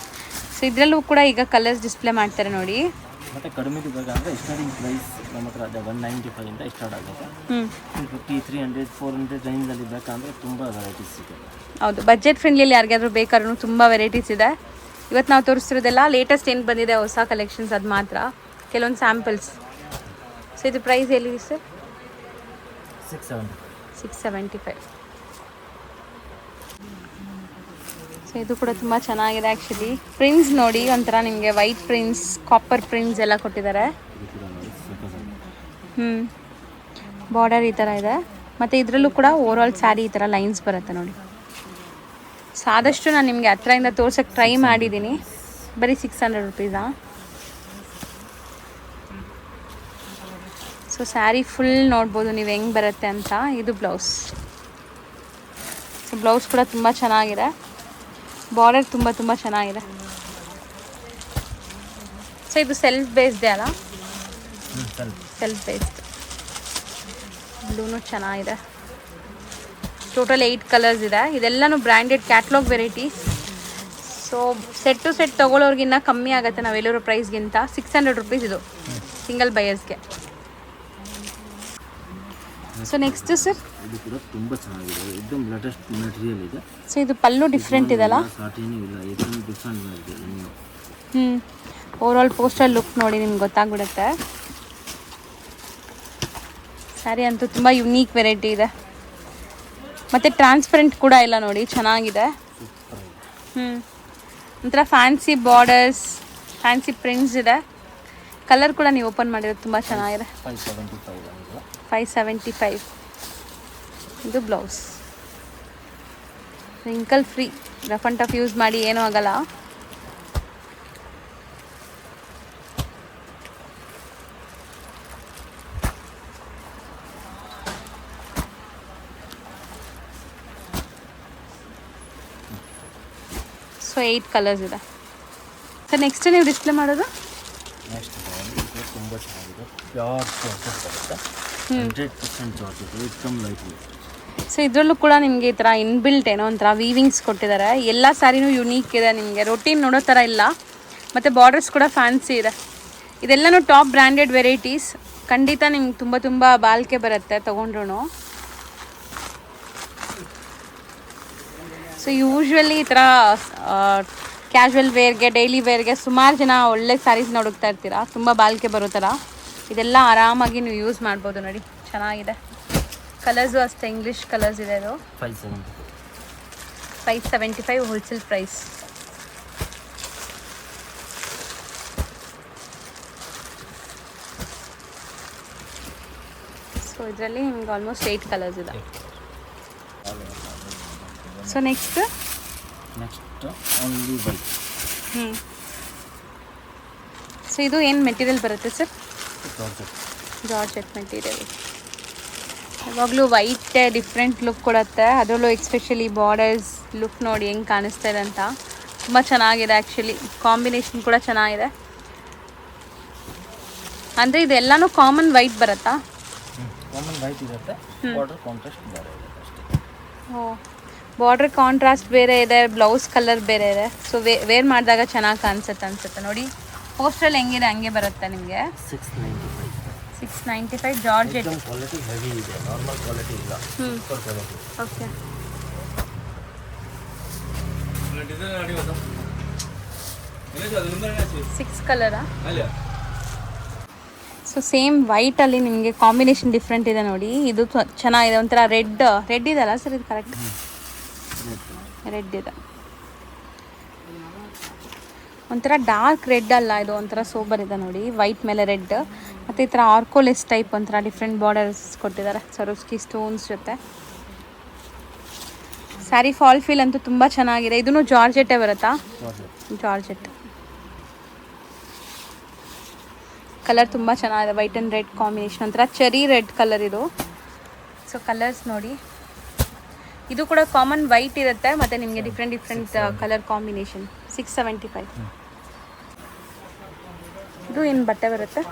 S1: ಸೊ ಇದರಲ್ಲೂ ಕೂಡ ಈಗ ಕಲರ್ಸ್ ಡಿಸ್ಪ್ಲೇ ಮಾಡ್ತಾರೆ ನೋಡಿ.
S2: ಮತ್ತು ಕಡಿಮೆ ಬೇಕಂದರೆ ಸ್ಟಾರ್ಟಿಂಗ್ ಪ್ರೈಸ್ ನಮ್ಮ ಹತ್ರ ಅದೇ 195 ಇಂದ ಸ್ಟಾರ್ಟ್ ಆಗುತ್ತೆ. 250, 300, 400 ರೇಂಜಲ್ಲಿ ಬೇಕಂದರೆ ತುಂಬ ವೆರೈಟೀಸ್ ಇದೆ.
S1: ಹೌದು, ಬಜೆಟ್ ಫ್ರೆಂಡ್ಲಿಯಲ್ಲಿ ಯಾರಿಗಾದ್ರೂ ಬೇಕಾದ್ರೂ ತುಂಬ ವೆರೈಟೀಸ್ ಇದೆ. ಇವತ್ತು ನಾವು ತೋರಿಸ್ತಿರೋದೆಲ್ಲ ಲೇಟೆಸ್ಟ್ ಏನು ಬಂದಿದೆ ಹೊಸ ಕಲೆಕ್ಷನ್ಸ್, ಅದು ಮಾತ್ರ ಕೆಲವೊಂದು ಸ್ಯಾಂಪಲ್ಸ್. ಸೊ ಇದು ಪ್ರೈಸ್ ಎಲ್ಲಿ ಸರ್? 675. ಸೊ ಇದು ಕೂಡ ತುಂಬ ಚೆನ್ನಾಗಿದೆ ಆ್ಯಕ್ಚುಲಿ. ಪ್ರಿಂಟ್ಸ್ ನೋಡಿ, ಒಂಥರ ನಿಮಗೆ ವೈಟ್ ಪ್ರಿಂಟ್ಸ್, ಕಾಪರ್ ಪ್ರಿಂಟ್ಸ್ ಎಲ್ಲ ಕೊಟ್ಟಿದ್ದಾರೆ. ಬಾರ್ಡರ್ ಈ ಥರ ಇದೆ. ಮತ್ತು ಇದರಲ್ಲೂ ಕೂಡ ಓವರಾಲ್ ಸ್ಯಾರಿ ಈ ಥರ ಲೈನ್ಸ್ ಬರುತ್ತೆ ನೋಡಿ. ಸೊ ಆದಷ್ಟು ನಾನು ನಿಮಗೆ ಹತ್ರದಿಂದ ತೋರ್ಸೋಕ್ಕೆ ಟ್ರೈ ಮಾಡಿದ್ದೀನಿ. ಬರೀ 600 ರುಪೀಸಾ? ಸೊ ಸ್ಯಾರಿ ಫುಲ್ ನೋಡ್ಬೋದು ನೀವು ಹೆಂಗೆ ಬರುತ್ತೆ ಅಂತ. ಇದು ಬ್ಲೌಸ್. ಸೊ ಬ್ಲೌಸ್ ಕೂಡ ತುಂಬ ಚೆನ್ನಾಗಿದೆ. ಬಾರ್ಡರ್ ತುಂಬ ತುಂಬ ಚೆನ್ನಾಗಿದೆ. ಸೊ ಇದು ಸೆಲ್ಫ್ ಬೇಸ್ಡ್ ಅಲ್ಲ? Self based. ಬ್ಲೂನು ಚೆನ್ನಾಗಿದೆ. ಟೋಟಲ್ 8 ಕಲರ್ಸ್ ಇದೆ. ಇದೆಲ್ಲನೂ branded catalogue varieties. So set to set ತೊಗೊಳ್ಳೋರ್ಗಿನ್ನ ಕಮ್ಮಿ ಆಗುತ್ತೆ ನಾವು ಹೇಳಿರೋ ಪ್ರೈಸ್ಗಿಂತ. 600 ರುಪೀಸ್ ಇದು ಸಿಂಗಲ್ ಬಯರ್ಸ್ಗೆ. ಸೊ ನೆಕ್ಸ್ಟ್ ಸರ್,
S2: ಇದು ಕೂಡ ತುಂಬ ಚೆನ್ನಾಗಿದೆ. एकदम ಲೇಟೆಸ್ಟ್ ಮೆಟೀರಿಯಲ್ ಇದೆ.
S1: ಸೊ ಇದು ಪಲ್ಲು ಡಿಫ್ರೆಂಟ್ ಇದೆಲ್ಲ?
S2: ಸಾಟಿನೂ ಇಲ್ಲ, एकदम ಡಿಫ್ರೆಂಟ್ ಇದೆ.
S1: ಓವರಾಲ್ ಪೋಸ್ಟರ್ ಲುಕ್ ನೋಡಿ ನಿಮ್ಗೆ ಗೊತ್ತಾಗ್ಬಿಡುತ್ತೆ. ಸ್ಯಾರಿ ಅಂತೂ ತುಂಬ ಯುನೀಕ್ ವೆರೈಟಿ ಇದೆ. ಮತ್ತು ಟ್ರಾನ್ಸ್ಪರೆಂಟ್ ಕೂಡ ಇಲ್ಲ ನೋಡಿ, ಚೆನ್ನಾಗಿದೆ. ಒಂಥರ ಫ್ಯಾನ್ಸಿ ಬಾರ್ಡರ್ಸ್, ಫ್ಯಾನ್ಸಿ ಪ್ರಿಂಟ್ಸ್ ಇದೆ. ಕಲರ್ ಕೂಡ ನೀವು ಓಪನ್ ಮಾಡಿರೋದು ತುಂಬ ಚೆನ್ನಾಗಿದೆ. 575. ಇದು blouse. Wrinkle free, rough and tough use ಮಾಡಿ ಏನೂ ಆಗಲ್ಲ. ಸೊ 8 ಕಲರ್ಸ್ ಇದೆ. ಸರ್ ನೆಕ್ಸ್ಟ್ ನೀವು ಡಿಸ್ಪ್ಲೇ ಮಾಡೋದು
S2: ನೆಕ್ಸ್ಟ್ ಇದು ತುಂಬ ಚೆನ್ನಾಗಿದೆ. ಪ್ಯೂರ್ ಜಾರ್ಜೆಟ್ ಬರುತ್ತೆ. 100% ಜಾರ್ಜೆಟ್. ಏಕದಮ್ ಲೈಟ್ ವೇಟ್.
S1: ಸೊ ಇದರಲ್ಲೂ ಕೂಡ ನಿಮಗೆ ಈ ಥರ ಇನ್ಬಿಲ್ಟ್ ಏನೋ ಒಂಥರ ವೀವಿಂಗ್ಸ್ ಕೊಟ್ಟಿದ್ದಾರೆ. ಎಲ್ಲ ಸ್ಯಾರಿನೂ ಯುನೀಕ್ ಇದೆ, ನಿಮಗೆ ರೊಟೀನ್ ನೋಡೋ ಥರ ಇಲ್ಲ. ಮತ್ತು ಬಾರ್ಡರ್ಸ್ ಕೂಡ ಫ್ಯಾನ್ಸಿ ಇದೆ. ಇದೆಲ್ಲನೂ ಟಾಪ್ ಬ್ರ್ಯಾಂಡೆಡ್ ವೆರೈಟೀಸ್. ಖಂಡಿತ ನಿಮ್ಗೆ ತುಂಬ ಬಾಳಿಕೆ ಬರುತ್ತೆ ತೊಗೊಂಡ್ರು. ಸೊ ಯೂಶ್ವಲಿ ಈ ಥರ ಕ್ಯಾಶುವಲ್ ವೇರ್ಗೆ ಡೈಲಿ ವೇರ್ಗೆ ಸುಮಾರು ಜನ ಒಳ್ಳೆ ಸ್ಯಾರೀಸ್ನ ಹುಡುಕ್ತಾ ಇರ್ತೀರಾ, ತುಂಬ ಬಾಳಿಕೆ ಬರೋ ಥರ. ಇದೆಲ್ಲ ಆರಾಮಾಗಿ ನೀವು ಯೂಸ್ ಮಾಡ್ಬೋದು. ನೋಡಿ ಚೆನ್ನಾಗಿದೆ. ಕಲರ್ಸು ಅಷ್ಟೇ ಇಂಗ್ಲೀಷ್ ಕಲರ್ಸ್ ಇದೆ. ಇದು 575 ಹೋಲ್ಸೇಲ್ ಪ್ರೈಸ್. ಸೊ ಇದರಲ್ಲಿ ನಿಮ್ಗೆ ಆಲ್ಮೋಸ್ಟ್ 8 ಕಲರ್ಸ್ ಇದೆ. So next
S2: only white.
S1: So ಇದು ಏನು ಮೆಟೀರಿಯಲ್ ಬರುತ್ತೆ ಸರ್?
S2: ಜಾರ್ಜೆಟ್.
S1: Georgette material. ಯಾವಾಗಲೂ ವೈಟ್ ಡಿಫ್ರೆಂಟ್ ಲುಕ್ ಕೊಡುತ್ತೆ. ಅದರಲ್ಲೂ ಎಕ್ಸ್ಪೆಷಲಿ ಬಾರ್ಡರ್ಸ್ ಲುಕ್ ನೋಡಿ ಹೆಂಗೆ ಕಾಣಿಸ್ತಾ ಇದೆ ಅಂತ. ತುಂಬ ಚೆನ್ನಾಗಿದೆ. ಆ್ಯಕ್ಚುಲಿ ಕಾಂಬಿನೇಷನ್ ಕೂಡ ಚೆನ್ನಾಗಿದೆ. ಅಂದರೆ ಇದೆಲ್ಲನೂ ಕಾಮನ್ ವೈಟ್ ಬರುತ್ತಾ?
S2: ಕಾಮನ್ ವೈಟ್ ಇರುತ್ತೆ. ಬಾರ್ಡರ್ ಕಾಂಟ್ರಾಸ್ಟ್ ಬೇರೆ ಇದೆ ಅಷ್ಟೇ.
S1: ಓ, ಬಾರ್ಡರ್ ಕಾಂಟ್ರಾಸ್ಟ್ ಬೇರೆ ಇದೆ, ಬ್ಲೌಸ್ ಕಲರ್ ಬೇರೆ ಇದೆ. ಸೊ ವೇರ್ ಮಾಡಿದಾಗ ಚೆನ್ನಾಗಿ ಅನ್ಸುತ್ತೆ. ನೋಡಿ ಪೋಸ್ಟಲ್ಲಿ ಹೆಂಗಿದೆ ಹಂಗೆ ಬರುತ್ತೆ ನಿಮಗೆ. 695 ಜಾರ್ಜೆಟ್.
S2: ಕ್ವಾಲಿಟಿ ಹೆವಿ ಇದೆ, ನಾರ್ಮಲ್ ಕ್ವಾಲಿಟಿ ಇಲ್ಲ. Super quality.
S1: ಓಕೆ. ಸಿಕ್ಸ್ ಕಲರಾ? ಸೊ ಸೇಮ್ ವೈಟಲ್ಲಿ ನಿಮಗೆ ಕಾಂಬಿನೇಷನ್ ಡಿಫ್ರೆಂಟ್ ಇದೆ ನೋಡಿ. ಇದು ಚೆನ್ನಾಗಿದೆ. ಒಂಥರ ರೆಡ್ ಇದೆಲ್ಲ ಸರ್? ಇದು ಕರೆಕ್ಟ್ ರೆಡ್ ಇದೆ. ಒಂಥರ ಡಾರ್ಕ್ ರೆಡ್ ಅಲ್ಲ, ಇದು ಒಂಥರ ಸೋಬರ್ ಇದೆ ನೋಡಿ. ವೈಟ್ ಮೇಲೆ ರೆಡ್ ಮತ್ತು ಈ ಥರ ಆರ್ಕೋಲೆಸ್ ಟೈಪ್ ಒಂಥರ ಡಿಫ್ರೆಂಟ್ ಬಾರ್ಡರ್ಸ್ ಕೊಟ್ಟಿದ್ದಾರೆ ಸರೋಸ್ಕಿ ಸ್ಟೋನ್ಸ್ ಜೊತೆ. ಸ್ಯಾರಿ ಫಾಲ್ ಫೀಲ್ ಅಂತೂ ತುಂಬ ಚೆನ್ನಾಗಿದೆ. ಇದೂ ಜಾರ್ಜೆಟ್ಟೇ ಬರುತ್ತಾ? ಜಾರ್ಜೆಟ್. ಕಲರ್ ತುಂಬ ಚೆನ್ನಾಗಿದೆ. ವೈಟ್ ಆ್ಯಂಡ್ ರೆಡ್ ಕಾಂಬಿನೇಷನ್, ಒಂಥರ ಚೆರಿ ರೆಡ್ ಕಲರ್ ಇದು. ಸೊ ಕಲರ್ಸ್ ನೋಡಿ. ಇದು ಕೂಡ ಕಾಮನ್ ವೈಟ್ ಇರುತ್ತೆ ಮತ್ತು ನಿಮಗೆ ಡಿಫ್ರೆಂಟ್ ಕಲರ್ ಕಾಂಬಿನೇಷನ್. 675. ಇದು ಏನು ಬಟ್ಟೆ ಬರುತ್ತೆ?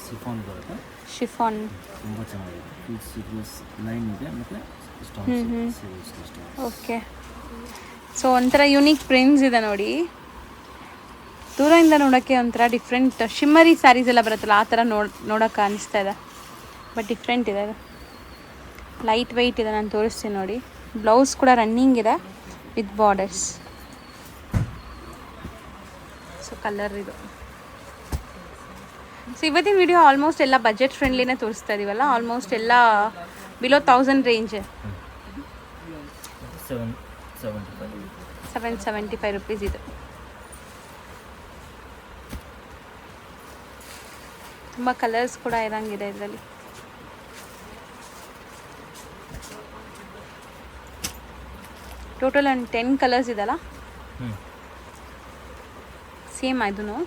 S2: ಶಿಫಾನ್ ಬರುತ್ತೆ.
S1: ಶಿಫಾನ್.
S2: ತುಂಬ ಚೆನ್ನಾಗಿದೆ. ಸೀಕ್ವೆನ್ಸ್ ಲೈನ್ ಇದೆ ಮತ್ತು
S1: ಓಕೆ. ಸೊ ಒಂಥರ ಯುನೀಕ್ ಪ್ರಿಂಟ್ಸ್ ಇದೆ ನೋಡಿ. ದೂರದಿಂದ ನೋಡೋಕ್ಕೆ ಒಂಥರ ಡಿಫ್ರೆಂಟ್ ಶಿಮ್ಮರಿ ಸ್ಯಾರೀಸ್ ಎಲ್ಲ ಬರುತ್ತಲ್ಲ ಆ ಥರ ನೋಡೋಕೆ ಅನಿಸ್ತಾ ಇದೆ. ಬಟ್ ಡಿಫ್ರೆಂಟ್ ಇದೆ. ಲೈಟ್ ವೆಯ್ಟ್ ಇದೆ. ನಾನು ತೋರಿಸ್ತೀನಿ ನೋಡಿ. ಬ್ಲೌಸ್ ಕೂಡ ರನ್ನಿಂಗ್ ಇದೆ ವಿತ್ ಬಾರ್ಡರ್ಸ್. ಸೊ ಕಲರ್ ಇದು. ಸೊ ಇವತ್ತಿನ ವಿಡಿಯೋ ಆಲ್ಮೋಸ್ಟ್ ಎಲ್ಲ ಬಜೆಟ್ ಫ್ರೆಂಡ್ಲಿನೇ ತೋರಿಸ್ತಾ ಇದೀವಲ್ಲ. ಆಲ್ಮೋಸ್ಟ್ ಎಲ್ಲ ಬಿಲೋ 1000 ರೇಂಜ್. 775 ರುಪೀಸ್ ಇದು. ತುಂಬ ಕಲರ್ಸ್ ಕೂಡ ಇರೋಂಗಿದೆ ಇದರಲ್ಲಿ. ಟೋಟಲ್ ಒಂದು 10 ಕಲರ್ಸ್ ಇದಲ್ಲ? ಸೇಮ್ ಇದೂ.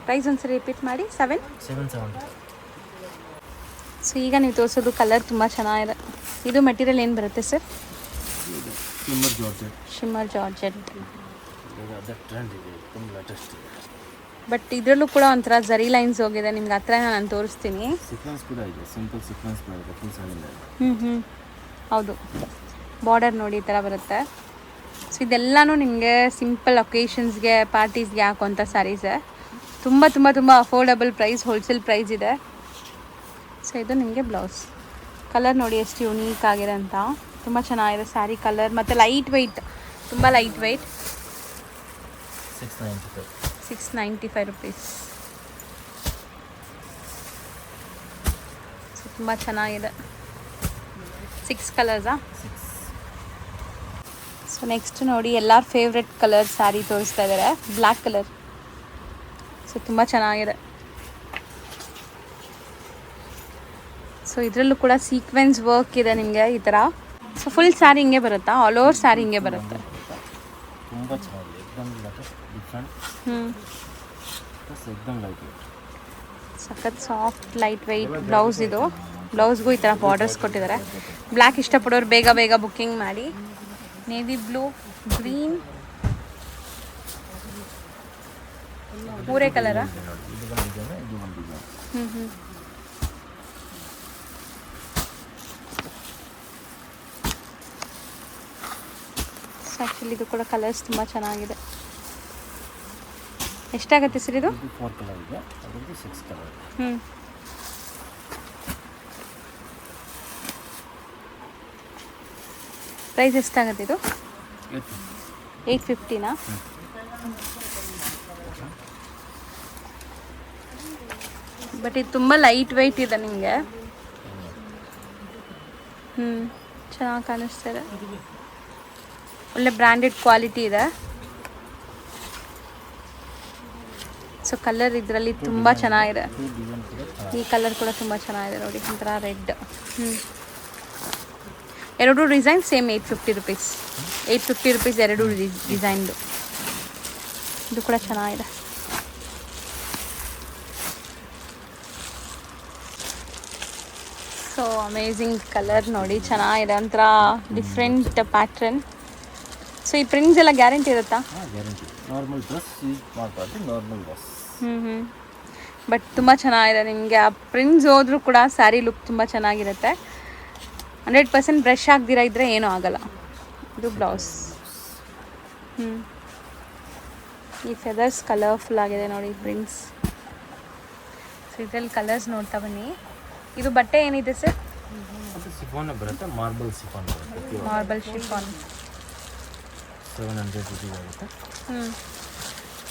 S1: ಪ್ರೈಸ್ ಒಂದ್ಸರಿ ರಿಪೀಟ್ ಮಾಡಿ.
S2: 770.
S1: ಸೊ ಈಗ ನೀವು ತೋರಿಸೋದು ಕಲರ್ ತುಂಬ ಚೆನ್ನಾಗಿದೆ. ಇದು ಮೆಟೀರಿಯಲ್ ಏನು ಬರುತ್ತೆ sir?
S2: Shimmer georgette.
S1: Shimmer georgette.
S2: Trend ಇದೆ, ತುಂಬ ಲೇಟೆಸ್ಟ್.
S1: ಬಟ್ ಇದರಲ್ಲೂ ಕೂಡ ಒಂಥರ ಜರಿ ಲೈನ್ಸ್ ಹೋಗಿದೆ. ನಿಮ್ಗೆ ಹತ್ರ ನಾನು ತೋರಿಸ್ತೀನಿ.
S2: ಸೀಕ್ವೆನ್ಸ್ ಕೂಡ ಇದೆ. ಸಿಂಪಲ್ ಸೀಕ್ವೆನ್ಸ್ ಬರುತ್ತೆ ಫುಲ್ ಸ್ಯಾರಿಯಲ್ಲಿ.
S1: ಹೌದು. ಬಾರ್ಡರ್ ನೋಡಿ ಈ ಥರ ಬರುತ್ತೆ. ಸೊ ಇದೆಲ್ಲನೂ ನಿಮಗೆ ಸಿಂಪಲ್ ಒಕೇಶನ್ಸ್ಗೆ ಪಾರ್ಟೀಸ್ಗೆ ಹಾಕುವಂಥ ಸ್ಯಾರೀಸೇ. ತುಂಬ ಅಫೋರ್ಡಬಲ್ ಪ್ರೈಸ್, ಹೋಲ್ಸೇಲ್ ಪ್ರೈಸ್ ಇದೆ. ಸೊ ಇದು ನಿಮಗೆ ಬ್ಲೌಸ್. ಕಲರ್ ನೋಡಿ ಎಷ್ಟು ಯುನೀಕ್ ಆಗಿದೆ ಅಂತ. ತುಂಬ ಚೆನ್ನಾಗಿದೆ ಸ್ಯಾರಿ ಕಲರ್ ಮತ್ತು ಲೈಟ್ ವೆಯ್ಟ್, ತುಂಬ ಲೈಟ್ ವೆಯ್ಟ್. 695 ರುಪೀಸ್. ಸೊ ತುಂಬ ಚೆನ್ನಾಗಿದೆ. 6 ಕಲರ್ಸಾ? ಸೊ ನೆಕ್ಸ್ಟ್ ನೋಡಿ ಎಲ್ಲರ ಫೇವ್ರೆಟ್ ಕಲರ್ ಸ್ಯಾರಿ ತೋರಿಸ್ತಾ ಇದ್ದಾರೆ, ಬ್ಲ್ಯಾಕ್ ಕಲರ್. ಸೊ ತುಂಬ ಚೆನ್ನಾಗಿದೆ. ಸೊ ಇದರಲ್ಲೂ ಕೂಡ ಸೀಕ್ವೆನ್ಸ್ ವರ್ಕ್ ಇದೆ ನಿಮಗೆ ಈ ಥರ. ಸೊ ಫುಲ್ ಸ್ಯಾರಿ ಹಿಂಗೆ ಬರುತ್ತಾ? ಆಲ್ ಓವರ್ ಸ್ಯಾರಿ ಹಿಂಗೆ ಬರುತ್ತೆ.
S2: ತುಂಬ ಚೆನ್ನಾಗಿದೆ. एकदम ಡಿಫ್ರೆಂಟ್. एकदम ಲೈಟ್ ವೇಟ್.
S1: ಸಖತ್ ಸಾಫ್ಟ್ ಲೈಟ್ ವೆಯ್ಟ್ ಬ್ಲೌಸ್ ಇದು. ಬ್ಲೌಸ್ಗೂ ಈ ಥರ ಬಾರ್ಡರ್ಸ್ ಕೊಟ್ಟಿದ್ದಾರೆ. ಬ್ಲ್ಯಾಕ್ ಇಷ್ಟಪಡೋರು ಬೇಗ ಬೇಗ ಬುಕ್ಕಿಂಗ್ ಮಾಡಿ. ನೇವಿ ಬ್ಲೂ, ಗ್ರೀನ್, ಮೂರೇ ಕಲರಾ? ಹ್ಞೂ ಆ್ಯಕ್ಚುಲಿ ಇದು ಕೂಡ ಕಲರ್ಸ್ ತುಂಬ ಚೆನ್ನಾಗಿದೆ. ಎಷ್ಟಾಗುತ್ತೆ ಸರ್ ಇದು?
S2: 4 ಕಲರ್ ಇದೆ, ಅದರಲ್ಲಿ 6 ಕಲರ್.
S1: ಪ್ರೈಸ್ ಎಷ್ಟಾಗುತ್ತೆ ಇದು? 850ನಾ? ಬಟ್ ಇದು ತುಂಬ ಲೈಟ್ ವೆಯ್ಟ್ ಇದೆ ನಿಮಗೆ. ಚೆನ್ನಾಗಿ ಕಾಣಿಸ್ತಿದೆ. ಒಳ್ಳೆ ಬ್ರ್ಯಾಂಡೆಡ್ ಕ್ವಾಲಿಟಿ ಇದೆ. ಸೊ ಕಲರ್ ಇದರಲ್ಲಿ ತುಂಬ ಚೆನ್ನಾಗಿದೆ. ಈ ಕಲರ್ ಕೂಡ ತುಂಬ ಚೆನ್ನಾಗಿದೆ ನೋಡಿ, ಒಂಥರ ರೆಡ್. ಎರಡು ಡಿಸೈನ್ ಸೇಮ್ 850 ರುಪೀಸ್. 850 ರುಪೀಸ್ ಎರಡು ಡಿಸೈನ್ದು. ಇದು ಕೂಡ ಚೆನ್ನಾಗಿದೆ. ಸೊ ಅಮೇಝಿಂಗ್ ಕಲರ್ ನೋಡಿ, ಚೆನ್ನಾಗಿದೆ, ಒಂಥರ ಡಿಫ್ರೆಂಟ್ ಪ್ಯಾಟ್ರನ್. ಸೊ ಈ ಪ್ರಿಂಟ್ಸ್ ಎಲ್ಲ ಗ್ಯಾರಂಟಿ ಇರುತ್ತಾ?
S2: ಗ್ಯಾರಂಟಿ. ನಾರ್ಮಲ್ ಡ್ರೆಸ್ ಯೂಸ್ ಮಾಡ್ಬಾರ್ದು, ನಾರ್ಮಲ್ ಡ್ರೆಸ್.
S1: ಬಟ್ ತುಂಬ ಚೆನ್ನಾಗಿದೆ. ನಿಮಗೆ ಆ ಪ್ರಿಂಟ್ಸ್ ಹೋದ್ರೂ ಕೂಡ ಸ್ಯಾರಿ ಲುಕ್ ತುಂಬ ಚೆನ್ನಾಗಿರುತ್ತೆ. 100% ಬ್ರಷ್ ಆಗದಿರ ಇದ್ದರೆ ಏನೂ ಆಗಲ್ಲ. ಇದು ಬ್ಲೌಸ್. ಈ ಫೆದರ್ಸ್ ಕಲರ್ಫುಲ್ ಆಗಿದೆ ನೋಡಿ ಪ್ರಿಂಟ್ಸ್. ಸೊ ಇದರಲ್ಲಿ ಕಲರ್ಸ್ ನೋಡ್ತಾ ಬನ್ನಿ. ಇದು ಬಟ್ಟೆ ಏನಿದೆ ಸರ್?
S2: ಶಿಫಾನ್ ಬರುತ್ತೆ, ಮಾರ್ಬಲ್ ಶಿಫಾನ್ ಬರುತ್ತೆ.
S1: ಮಾರ್ಬಲ್ ಶಿಫಾನ್
S2: 700 ರುಪೀಸ್ ಆಗುತ್ತೆ.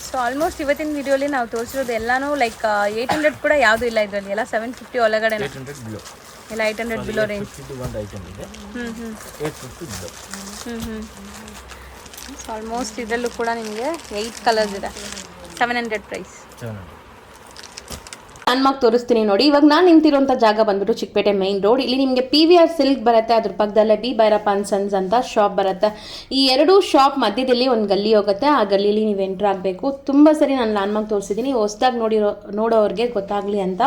S1: ಸೊ ಆಲ್ಮೋಸ್ಟ್ ಇವತ್ತಿನ ವಿಡಿಯೋಲಿ ನಾವು ತೋರಿಸಿರೋದು ಎಲ್ಲನೂ ಲೈಕ್ 800 ಕೂಡ ಯಾವುದೂ ಇಲ್ಲ ಇದರಲ್ಲಿ. ಎಲ್ಲ 750 ಒಳಗಡೆ,
S2: 800 ಬಿಲೋ
S1: ಎಲ್ಲ 800 ಬಿಲೋ ರೇಂಜ್.
S2: ಒಂದು ಐಟಮ್ ಇದೆ 850 ಬಿಲೋ.
S1: ಸೊ ಆಲ್ಮೋಸ್ಟ್ ಇದರಲ್ಲೂ ಕೂಡ ನಿಮಗೆ 8 ಕಲರ್ಸ್ ಇದೆ. 700 ಪ್ರೈಸ್.
S2: 700.
S1: ಲ್ಯಾಂಡ್ಮಾರ್ಕ್ ತೋರಿಸ್ತೀನಿ ನೋಡಿ. ಇವಾಗ ನಾನು ನಿಂತಿರುವಂಥ ಜಾಗ ಬಂದ್ಬಿಟ್ಟು ಚಿಕ್ಕಪೇಟೆ ಮೈನ್ ರೋಡ್. ಇಲ್ಲಿ ನಿಮಗೆ PVR ಸಿಲ್ಕ್ ಬರುತ್ತೆ, ಅದ್ರ ಪಕ್ಕದಲ್ಲೇ ಬಿ ಭೈರಪ್ಪ ಅಂಡ್ ಸನ್ಸ್ ಅಂತ ಶಾಪ್ ಬರುತ್ತೆ. ಈ ಎರಡೂ ಶಾಪ್ ಮಧ್ಯದಲ್ಲಿ ಒಂದು ಗಲ್ಲಿ ಹೋಗುತ್ತೆ. ಆ ಗಲ್ಲಿಲಿ ನೀವು ಎಂಟ್ರ್ ಆಗಬೇಕು. ತುಂಬ ಸರಿ ನಾನು ಲ್ಯಾಂಡ್ಮಾರ್ಕ್ ತೋರಿಸಿದ್ದೀನಿ, ಹೊಸ್ದಾಗಿ ನೋಡೋರಿಗೆ ಗೊತ್ತಾಗಲಿ ಅಂತ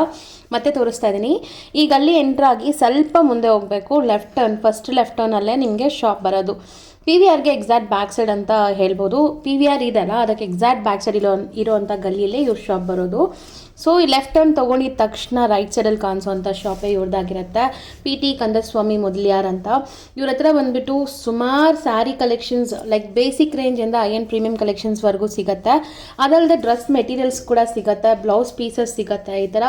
S1: ಮತ್ತೆ ತೋರಿಸ್ತಾ ಇದ್ದೀನಿ. ಈ ಗಲ್ಲಿ ಎಂಟ್ರ್ ಆಗಿ ಸ್ವಲ್ಪ ಮುಂದೆ ಹೋಗಬೇಕು. ಲೆಫ್ಟ್ ಟರ್ನ್, ಫಸ್ಟ್ ಲೆಫ್ಟ್ ಟರ್ನಲ್ಲೇ ನಿಮಗೆ ಶಾಪ್ ಬರೋದು. PVRಗೆ ಎಕ್ಸಾಕ್ಟ್ ಬ್ಯಾಕ್ ಸೈಡ್ ಅಂತ ಹೇಳ್ಬೋದು. PVR ಇದೆಲ್ಲ, ಅದಕ್ಕೆ ಎಕ್ಸಾಕ್ಟ್ ಬ್ಯಾಕ್ ಸೈಡ್ ಇರೋವಂಥ ಗಲ್ಲಿಯಲ್ಲೇ ಇವ್ರ ಶಾಪ್ ಬರೋದು. ಸೊ ಈ ಲೆಫ್ಟ್ ಟರ್ನ್ ತೊಗೊಂಡಿದ್ದ ತಕ್ಷಣ ರೈಟ್ ಸೈಡಲ್ಲಿ ಕಾಣಿಸೋವಂಥ ಶಾಪೇ ಇವ್ರದ್ದಾಗಿರುತ್ತೆ. PT ಕಂದಸ್ವಾಮಿ ಮೊದಲಿಯಾರ್ ಅಂತ. ಇವ್ರ ಹತ್ರ ಬಂದುಬಿಟ್ಟು ಸುಮಾರು ಸ್ಯಾರಿ ಕಲೆಕ್ಷನ್ಸ್ ಲೈಕ್ ಬೇಸಿಕ್ ರೇಂಜಿಂದ ಐ ಪ್ರೀಮಿಯಂ ಕಲೆಕ್ಷನ್ಸ್ವರೆಗೂ ಸಿಗುತ್ತೆ. ಅದಲ್ಲದೆ ಡ್ರೆಸ್ ಮೆಟೀರಿಯಲ್ಸ್ ಕೂಡ ಸಿಗುತ್ತೆ, ಬ್ಲೌಸ್ ಪೀಸಸ್ ಸಿಗುತ್ತೆ. ಈ ಥರ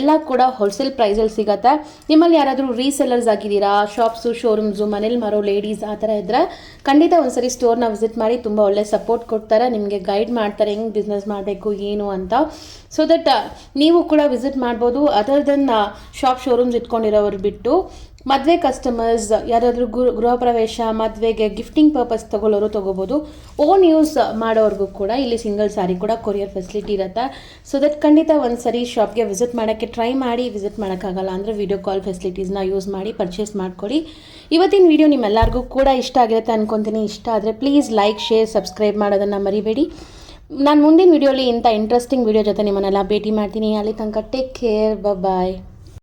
S1: ಎಲ್ಲ ಕೂಡ ಹೋಲ್ಸೇಲ್ ಪ್ರೈಸಲ್ಲಿ ಸಿಗುತ್ತೆ. ನಿಮ್ಮಲ್ಲಿ ಯಾರಾದರೂ ರೀಸೆಲ್ಲರ್ಸ್ ಆಗಿದ್ದೀರಾ, ಶಾಪ್ಸು, ಶೋರೂಮ್ಸು, ಮನೇಲಿ ಮಾರೋ ಲೇಡೀಸ್ ಆ ಥರ ಇದ್ದರೆ ಖಂಡಿತ ಒಂದ್ಸರಿ ಸ್ಟೋರ್ನ ವಿಸಿಟ್ ಮಾಡಿ. ತುಂಬ ಒಳ್ಳೆ ಸಪೋರ್ಟ್ ಕೊಡ್ತಾರೆ, ನಿಮಗೆ ಗೈಡ್ ಮಾಡ್ತಾರೆ ಹೆಂಗೆ ಬಿಸ್ನೆಸ್ ಮಾಡಬೇಕು ಏನು ಅಂತ. ಸೊ ದಟ್ ನೀವು ಕೂಡ ವಿಸಿಟ್ ಮಾಡ್ಬೋದು. ಅದರ್ ದೆನ್ ಶಾಪ್ ಶೋರೂಮ್ಸ್ ಇಟ್ಕೊಂಡಿರೋರು ಬಿಟ್ಟು ಮದುವೆ ಕಸ್ಟಮರ್ಸ್ ಯಾರಾದರೂ ಗೃಹ ಪ್ರವೇಶ, ಮದುವೆಗೆ ಗಿಫ್ಟಿಂಗ್ ಪರ್ಪಸ್ ತೊಗೊಳ್ಳೋರು ತೊಗೋಬೋದು. ಓನ್ ಯೂಸ್ ಮಾಡೋರ್ಗೂ ಕೂಡ ಇಲ್ಲಿ ಸಿಂಗಲ್ ಸ್ಯಾರಿ ಕೂಡ ಕೊರಿಯರ್ ಫೆಸಿಲಿಟಿ ಇರುತ್ತೆ. ಸೊ ದಟ್ ಖಂಡಿತ ಒಂದು ಸರಿ ಶಾಪ್ಗೆ ವಿಸಿಟ್ ಮಾಡೋಕ್ಕೆ ಟ್ರೈ ಮಾಡಿ. ವಿಸಿಟ್ ಮಾಡೋಕ್ಕಾಗಲ್ಲ ಅಂದರೆ ವಿಡಿಯೋ ಕಾಲ್ ಫೆಸಿಲಿಟೀಸ್ನ ಯೂಸ್ ಮಾಡಿ ಪರ್ಚೇಸ್ ಮಾಡ್ಕೊಳ್ಳಿ. ಇವತ್ತಿನ ವಿಡಿಯೋ ನಿಮ್ಮೆಲ್ಲರಿಗೂ ಕೂಡ ಇಷ್ಟ ಆಗಿರುತ್ತೆ ಅಂದ್ಕೊತೀನಿ. ಇಷ್ಟ ಆದರೆ ಪ್ಲೀಸ್ ಲೈಕ್, ಶೇರ್, ಸಬ್ಸ್ಕ್ರೈಬ್ ಮಾಡೋದನ್ನು ಮರಿಬೇಡಿ. ನಾನು ಮುಂದಿನ ವಿಡಿಯೋಲಿ ಇಂಥ ಇಂಟ್ರೆಸ್ಟಿಂಗ್ ವಿಡಿಯೋ ಜೊತೆ ನಿಮ್ಮನ್ನೆಲ್ಲ ಭೇಟಿ ಮಾಡ್ತೀನಿ. ಅಲ್ಲಿ ತನಕ ಟೇಕ್ ಕೇರ್, ಬಾಯ್.